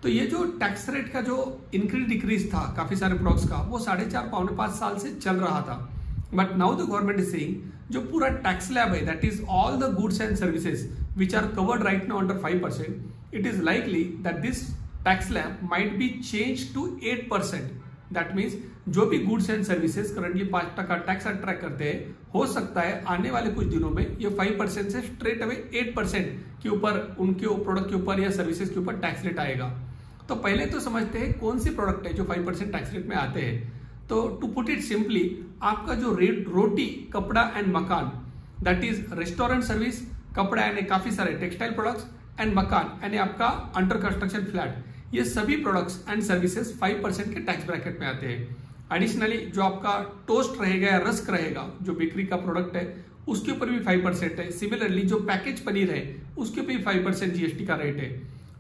तो ये जो टैक्स रेट का जो इंक्रीज डिक्रीज था काफी सारे प्रोडक्ट्स का, वो 4.5 पौने 5 साल से चल रहा था। But now the government is saying जो पूरा टैक्स स्लैब है, that is all the goods and services which are covered right now under 5%, it is likely that this tax slab might be change to 8%। That means जो भी goods and services currently 5% tax attract करते हैं, हो सकता है आने वाले कुछ दिनों में ये 5% से स्ट्रेट अवे 8% के ऊपर उनके प्रोडक्ट के ऊपर या सर्विसेज के ऊपर टैक्स रेट आएगा। तो पहले तो समझते हैं कौन से प्रोडक्ट है जो 5% टैक्स रेट में आते हैं। तो टू पुट इट सिंपली, आपका जो रेट रोटी, कपड़ा एंड मकान, दैट इज रेस्टोरेंट सर्विस, कपड़ा यानी काफी सारे टेक्सटाइल प्रोडक्ट्स एंड मकान यानी आपका अंडर कंस्ट्रक्शन फ्लैट, ये सभी प्रोडक्ट्स एंड सर्विसेज 5% के टैक्स ब्रैकेट में आते हैं। एडिशनली जो आपका टोस्ट रहेगा या रस्क रहेगा, जो बेकरी का प्रोडक्ट है, उसके ऊपर भी 5% है। सिमिलरली जो पैकेज पनीर है उसके ऊपर भी 5% जीएसटी का रेट है।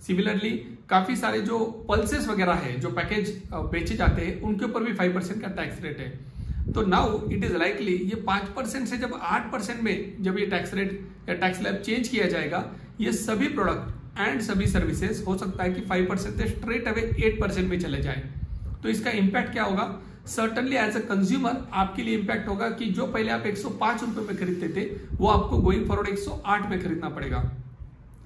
सिमिलरली काफी सारे जो पल्सेस वगैरह है, जो पैकेज बेचे जाते हैं, उनके ऊपर भी 5% का टैक्स रेट है। तो नाउ इट इज लाइकली ये 5% से जब 8% में जब ये टैक्स रेट या टैक्स स्लैब चेंज किया जाएगा, ये सभी प्रोडक्ट एंड सभी सर्विसेज हो सकता है कि 5% से स्ट्रेट अवे 8% में चले जाए। तो इसका इंपैक्ट क्या होगा? सर्टनली एज अ कंज्यूमर आपके लिए इंपैक्ट होगा कि जो पहले आप 105 रुपए में खरीदते थे, वो आपको गोइंग फॉरवर्ड 108 में खरीदना पड़ेगा।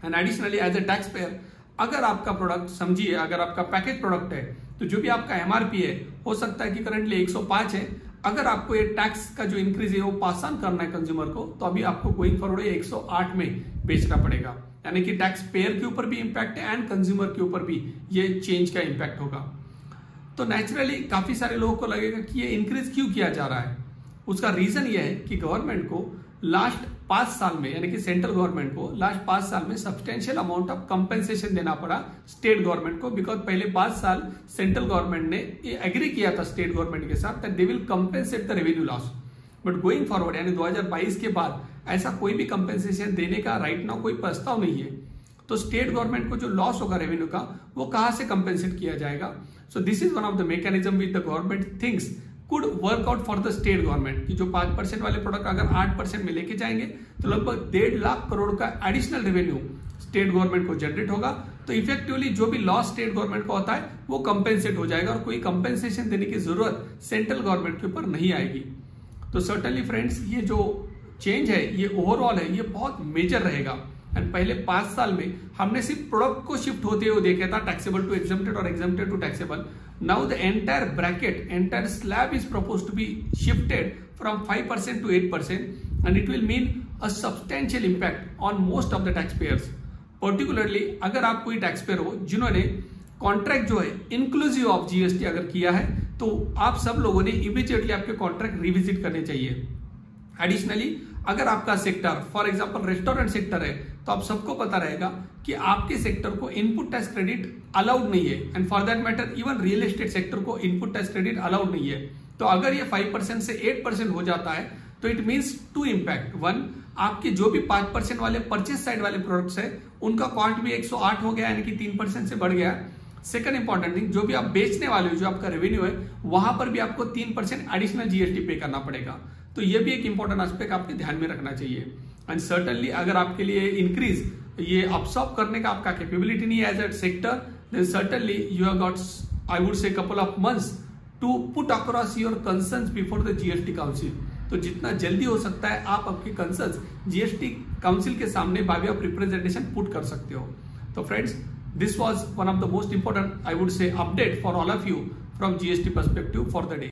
And additionally as a tax payer, अगर आपका प्रोडक्ट, समझिए अगर आपका पैकेज प्रोडक्ट है, तो जो भी आपका एमआरपी है, हो सकता है कि करंटली 105 है। अगर आपको ये टैक्स का जो इंक्रीज है वो पास ऑन करना है कंज्यूमर को, तो अभी आपको गोइंग फॉरवर्ड 108 में बेचना पड़ेगा। यानी कि टैक्स पेयर के ऊपर भी इंपैक्ट है एंड कंज्यूमर के ऊपर भी ये चेंज का इंपैक्ट होगा। तो नेचुरली काफी सारे लोगों को लगेगा कि ये इंक्रीज क्यों किया जा रहा है। उसका रीजन ये है कि गवर्नमेंट को लास्ट 5 साल में, यानी कि सेंट्रल गवर्नमेंट को लास्ट 5 साल में सब्सटेंशियल अमाउंट ऑफ कंपेंसेशन देना पड़ा स्टेट गवर्नमेंट को, बिकॉज पहले 5 साल सेंट्रल गवर्नमेंट ने ये एग्री किया था स्टेट गवर्नमेंट के साथ that they will compensate the revenue loss. But going forward यानी 2022 के बाद ऐसा कोई भी कंपेंसेशन देने का राइट नाउ कोई प्रस्ताव नहीं है। तो स्टेट गवर्नमेंट को जो लॉस होगा रेवेन्यू का, वो कहां से कंपेंसेट किया जाएगा? So this is one of the mechanism with the government things could work out for the state government, कि जो 5% वाले प्रोडक्ट अगर 8% में लेके जाएंगे तो लगभग 1.5 लाख करोड़ का एडिशनल रेवेन्यू स्टेट गवर्नमेंट को जनरेट होगा। तो इफेक्टिवली जो भी लॉस स्टेट गवर्नमेंट को होता है वो कंपेंसेट हो जाएगा और कोई कंपेंसेशन देने की जरूरत सेंट्रल गवर्नमेंट के ऊपर नहीं आएगी। तो सर्टनली फ्रेंड्स, ये जो चेंज है, ये ओवरऑल है, ये बहुत मेजर रहेगा। एंड पहले 5 साल में हमने सिर्फ प्रोडक्ट को शिफ्ट होते हुए देखा था, टैक्सेबल टू एग्जम्प्टेड और exempted to taxable. Now the entire bracket, entire slab is proposed to be shifted from 5% to 8%, and it will mean a substantial impact on most of the tax payers. Particularly अगर आप कोई tax payer हो जिन्होंने contract जो है inclusive of GST अगर किया है, तो आप सब लोगों ने इमीडिएटली आपके कॉन्ट्रैक्ट रिविजिट करने चाहिए। एडिशनली अगर आपका sector for example restaurant sector है, तो आप सबको पता रहेगा कि आपके सेक्टर को इनपुट टैक्स क्रेडिट अलाउड नहीं है, and for that matter even real estate sector को इनपुट टैक्स क्रेडिट अलाउड नहीं है। तो अगर ये 5% से 8% हो जाता है, तो इट मीन्स 2 इम्पैक्ट। 1, आपके जो भी 5% वाले परचेस साइड वाले प्रोडक्ट्स है, उनका कॉस्ट भी 108 हो गया, यानी कि 3% से बढ़ गया। सेकंड इंपॉर्टेंट थिंग, जो भी आप बेचने वाले हो, जो आपका रेवेन्यू है, वहां पर भी आपको 3% एडिशनल जीएसटी पे करना पड़ेगा। तो ये भी एक इंपॉर्टेंट एस्पेक्ट आपके ध्यान में रखना चाहिए। एंड सर्टनली अगर आपके लिए इंक्रीज ये अब्सॉर्ब करने का आपका कैपेबिलिटी नहीं है as a sector, then certainly you have got, I would say, couple of months to put across your concerns before the GST council. तो जितना जल्दी हो सकता है आप आपके कंसर्न्स जीएसटी काउंसिल के सामने by way of representation put कर सकते हो। तो friends, this was one of the most important, I would say, update for all of you from GST perspective for the day.